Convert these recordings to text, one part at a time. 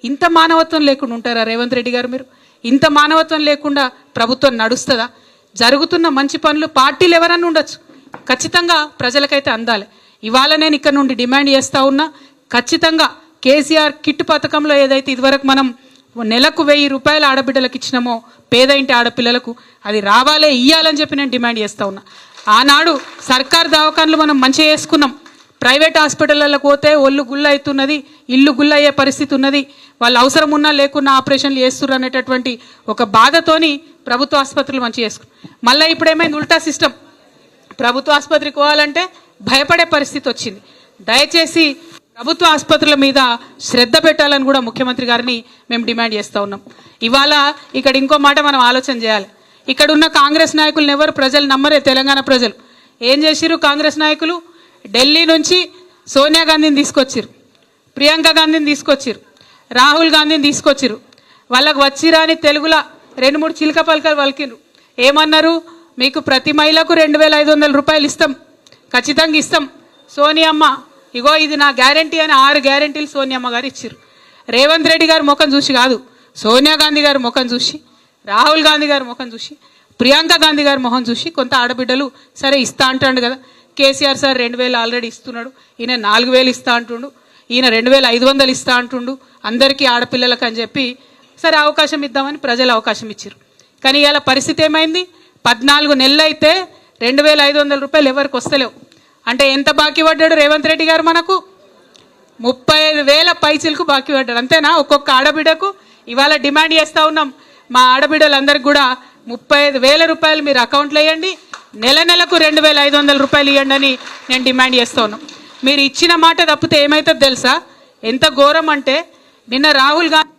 ఇంత మానవత్వం లేకుండా ఉంటారా రేవంత్ రెడ్డి గారు? మీరు ఇంత మానవత్వం లేకుండా ప్రభుత్వం నడుస్తుందా? జరుగుతున్న మంచి పనులు పార్టీలు ఎవరన్నా ఉండొచ్చు, ఖచ్చితంగా ప్రజలకైతే అందాలి. ఇవాళ నేను ఇక్కడ నుండి డిమాండ్ చేస్తూ ఉన్నా, ఖచ్చితంగా కేసీఆర్ కిట్ పథకంలో ఏదైతే ఇదివరకు మనం నెలకు 1000 రూపాయలు ఆడబిడ్డలకు ఇచ్చినామో పేద ఇంటి ఆడపిల్లలకు, అది రావాలే, ఇయ్యాలని చెప్పి నేను డిమాండ్ చేస్తూ ఉన్నా. ఆనాడు సర్కారు దవాఖాన్లు మనం మంచిగా చేసుకున్నాం, ప్రైవేట్ హాస్పిటళ్ళకు పోతే ఒళ్ళు గుల్ల అవుతున్నది, ఇల్లు గుల్ల అయ్యే పరిస్థితి ఉన్నది, వాళ్ళు అవసరం ఉన్నా లేకున్నా ఆపరేషన్లు చేస్తున్నారు అనేటటువంటి ఒక బాధతోని ప్రభుత్వ ఆసుపత్రులు మంచిగా చేసుకున్నాం. మళ్ళీ ఇప్పుడు ఏమైంది? ఉల్టా సిస్టమ్. ప్రభుత్వ ఆసుపత్రికి పోవాలంటే భయపడే పరిస్థితి వచ్చింది. దయచేసి ప్రభుత్వ ఆసుపత్రుల మీద శ్రద్ధ పెట్టాలని కూడా ముఖ్యమంత్రి గారిని మేము డిమాండ్ చేస్తూ ఉన్నాం. ఇవాళ ఇక్కడ ఇంకో మాట మనం ఆలోచన చేయాలి. ఇక్కడ ఉన్న కాంగ్రెస్ నాయకులను ఎవరు ప్రజలు నమ్మరే. తెలంగాణ ప్రజలు ఏం చేసిరు? కాంగ్రెస్ నాయకులు ఢిల్లీ నుంచి సోనియా గాంధీని తీసుకొచ్చిరు, ప్రియాంక గాంధీని తీసుకొచ్చిరు, రాహుల్ గాంధీని తీసుకొచ్చిరు. వాళ్ళకు వచ్చిరాని తెలుగులో 2-3 చిలక పలకలు పలికిరు. ఏమన్నారు? మీకు ప్రతి మహిళకు 2500 రూపాయలు ఇస్తాం, ఖచ్చితంగా ఇస్తాం. సోనియమ్మ ఇగో ఇది నా గ్యారంటీ అని 6 గ్యారంటీలు సోనియమ్మ గారు ఇచ్చారు. రేవంత్ రెడ్డి గారి ముఖం చూసి కాదు, సోనియా గాంధీ గారి ముఖం చూసి, రాహుల్ గాంధీ గారి ముఖం చూసి, ప్రియాంక గాంధీ గారి ముఖం చూసి కొంత ఆడబిడ్డలు సరే ఇస్తా అంటాడు కదా, కేసీఆర్ సార్ 2000 ఆల్రెడీ ఇస్తున్నాడు, ఈయన 4000 ఇస్తా అంటుండు, ఈయన 2500 ఇస్తా అంటుండు అందరికీ ఆడపిల్లలకు అని చెప్పి సరే అవకాశం ఇద్దామని ప్రజలు అవకాశం ఇచ్చారు. కానీ ఇవాళ పరిస్థితి ఏమైంది? 14 నెలలు అయితే 2500 రూపాయలు ఎవరికి వస్తలేవు. అంటే ఎంత బాకీ పడ్డాడు రేవంత్ రెడ్డి గారు? మనకు 35,000 పైసలకు బాకీ పడ్డాడు. అంతేనా? ఒక్కొక్క ఆడబిడ్డకు ఇవాళ డిమాండ్ చేస్తూ ఉన్నాం, మా ఆడబిడ్డలందరికీ కూడా 35,000 రూపాయలు మీరు అకౌంట్లో వేయండి, నెలకు 2500 రూపాయలు ఇవ్వండి అని నేను డిమాండ్ చేస్తూ ఉన్నాం. మీరు ఇచ్చిన మాట తప్పితే ఏమవుతుందో తెలుసా? ఎంత ఘోరం అంటే నిన్న రాహుల్ గాంధీ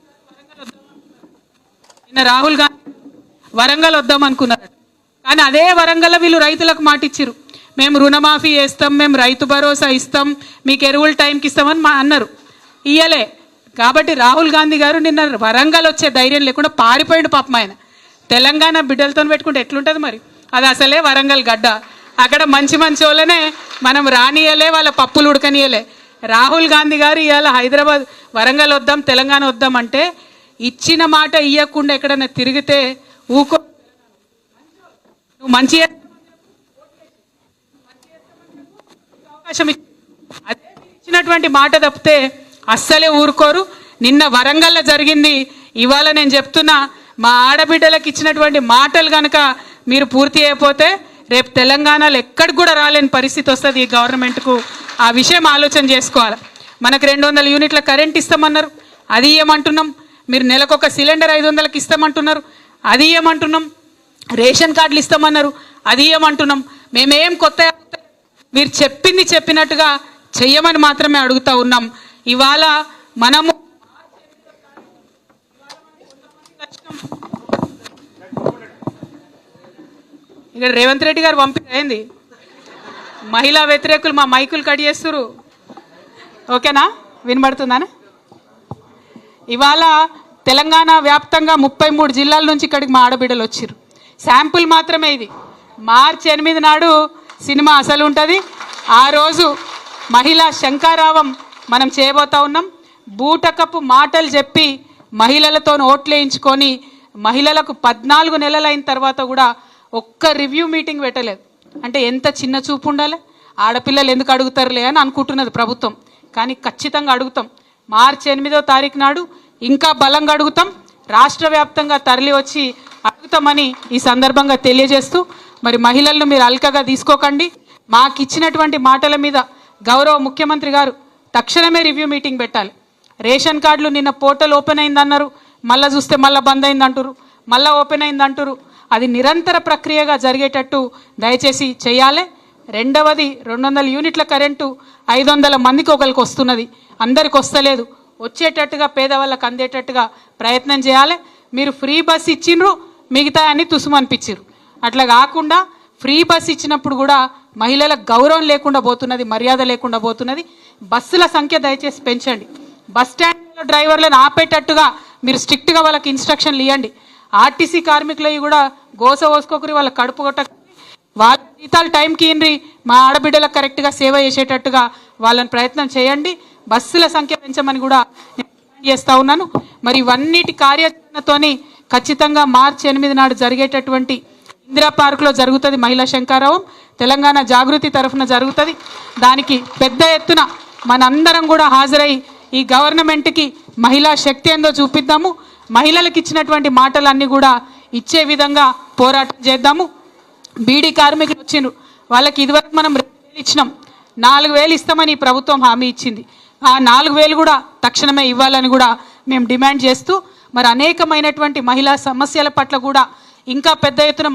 వరంగల్ వద్దాం అనుకున్నారు. కానీ అదే వరంగల్లో వీళ్ళు రైతులకు మాట ఇచ్చిరు, మేము రుణమాఫీ చేస్తాం, మేము రైతు భరోసా ఇస్తాం, మీకు ఎరువులు టైంకి ఇస్తామని అన్నారు. ఇయ్యలే. కాబట్టి రాహుల్ గాంధీ గారు నిన్న వరంగల్ వచ్చే ధైర్యం లేకుండా పారిపోయాడు పాపం. ఆయన తెలంగాణ బిడ్డలతో పెట్టుకుంటే ఎట్లుంటుంది మరి? అది అసలే వరంగల్ గడ్డ, అక్కడ మంచి మంచి వాళ్ళనే మనం రానియలే, వాళ్ళ పప్పులు ఉడకనియలే. రాహుల్ గాంధీ గారు ఇవాళ హైదరాబాద్ వరంగల్ వద్దాం, తెలంగాణ వద్దాం అంటే ఇచ్చిన మాట ఇవ్వకుండా ఎక్కడన్నా తిరిగితే ఊకో. నువ్వు మంచి అవకాశం అదే ఇచ్చినటువంటి మాట తప్పితే అస్సలే ఊరుకోరు. నిన్న వరంగల్లో జరిగింది, ఇవాళ నేను చెప్తున్నా, మా ఆడబిడ్డలకు ఇచ్చినటువంటి మాటలు కనుక మీరు పూర్తి అయిపోతే రేపు తెలంగాణలో ఎక్కడికి కూడా రాలేని పరిస్థితి వస్తుంది ఈ గవర్నమెంట్కు. ఆ విషయం ఆలోచన చేసుకోవాలి. మనకు 200 యూనిట్ల కరెంట్ ఇస్తామన్నారు, అది ఏమంటున్నాం. మీరు నెలకొక సిలిండర్ 500కి ఇస్తామంటున్నారు, అది ఏమంటున్నాం. రేషన్ కార్డులు ఇస్తామన్నారు, అది ఏమంటున్నాం. మేమేం కొత్త మీరు చెప్పింది చెప్పినట్టుగా చెయ్యమని మాత్రమే అడుగుతూ ఉన్నాం. ఇవాళ మనము ఇక్కడ రేవంత్ రెడ్డి గారు పంపింది మహిళా వ్యతిరేకులు మా మైకులు కట్ చేస్తున్నారు. ఓకేనా? వినబడుతుందానే? ఇవాళ తెలంగాణ వ్యాప్తంగా 33 జిల్లాల నుంచి ఇక్కడికి మా ఆడబిడ్డలు వచ్చారు. శాంపుల్ మాత్రమే ఇది. మార్చి 8 నాడు సినిమా అసలు ఉంటుంది. ఆ రోజు మహిళా శంకారావం మనం చేయబోతా ఉన్నాం. బూటకపు మాటలు చెప్పి మహిళలతో ఓట్లు వేయించుకొని మహిళలకు 14 నెలలు అయిన తర్వాత కూడా ఒక్క రివ్యూ మీటింగ్ పెట్టలేదు. అంటే ఎంత చిన్న చూపు ఉండాలి? ఆడపిల్లలు ఎందుకు అడుగుతారులే అని అనుకుంటున్నది ప్రభుత్వం, కానీ ఖచ్చితంగా అడుగుతాం. మార్చి 8వ తారీఖు నాడు ఇంకా బలంగా అడుగుతాం. రాష్ట్ర వ్యాప్తంగా తరలి వచ్చి అడుగుతామని ఈ సందర్భంగా తెలియజేస్తూ, మరి మహిళలను మీరు అల్కగా తీసుకోకండి. మాకు ఇచ్చినటువంటి మాటల మీద గౌరవ ముఖ్యమంత్రి గారు తక్షణమే రివ్యూ మీటింగ్ పెట్టాలి. రేషన్ కార్డులు నిన్న పోర్టల్ ఓపెన్ అయిందన్నారు, మళ్ళీ చూస్తే మళ్ళీ బంద్ అయిందంటారు, మళ్ళీ ఓపెన్ అయిందంటారు. అది నిరంతర ప్రక్రియగా జరిగేటట్టు దయచేసి చేయాలి. రెండవది 200 యూనిట్ల కరెంటు 500 మందికి ఒకరికి వస్తున్నది, అందరికి వస్తలేదు. వచ్చేటట్టుగా పేదవాళ్ళకి అందేటట్టుగా ప్రయత్నం చేయాలి. మీరు ఫ్రీ బస్ ఇచ్చిండ్రు, మిగతా అన్ని తుసుమనిపించారు. అట్లా కాకుండా ఫ్రీ బస్ ఇచ్చినప్పుడు కూడా మహిళలకు గౌరవం లేకుండా పోతున్నది, మర్యాద లేకుండా పోతున్నది. బస్సుల సంఖ్య దయచేసి పెంచండి. బస్ స్టాండ్లో డ్రైవర్లను ఆపేటట్టుగా మీరు స్ట్రిక్ట్గా వాళ్ళకి ఇన్స్ట్రక్షన్లు ఇవ్వండి. ఆర్టీసీ కార్మికులవి కూడా గోస పోసుకోకరి, వాళ్ళ కడుపు కొట్ట, వాళ్ళ జీతాలు టైంకి ఇన్రి, మా ఆడబిడ్డలకు కరెక్ట్గా సేవ చేసేటట్టుగా వాళ్ళని ప్రయత్నం చేయండి. బస్సుల సంఖ్య పెంచమని కూడా చేస్తా ఉన్నాను. మరి ఇవన్నిటి కార్యాచరణతోని ఖచ్చితంగా మార్చి 8 నాడు జరిగేటటువంటి ఇందిరా పార్కులో జరుగుతుంది మహిళా శంఖారావం. తెలంగాణ జాగృతి తరఫున జరుగుతుంది. దానికి పెద్ద ఎత్తున మనందరం కూడా హాజరై ఈ గవర్నమెంట్కి మహిళా శక్తి ఏందో చూపిద్దాము. మహిళలకు ఇచ్చినటువంటి మాటలన్నీ కూడా ఇచ్చే విధంగా పోరాటం చేద్దాము. బీడీ కార్మికులు వచ్చిండ్రు, వాళ్ళకి ఇదివరకు మనం 2,000 ఇచ్చినాం, 4,000 ఇస్తామని ఈ ప్రభుత్వం హామీ ఇచ్చింది. ఆ 4,000 కూడా తక్షణమే ఇవ్వాలని కూడా మేము డిమాండ్ చేస్తూ మరి అనేకమైనటువంటి మహిళా సమస్యల పట్ల కూడా ఇంకా పెద్ద ఎత్తున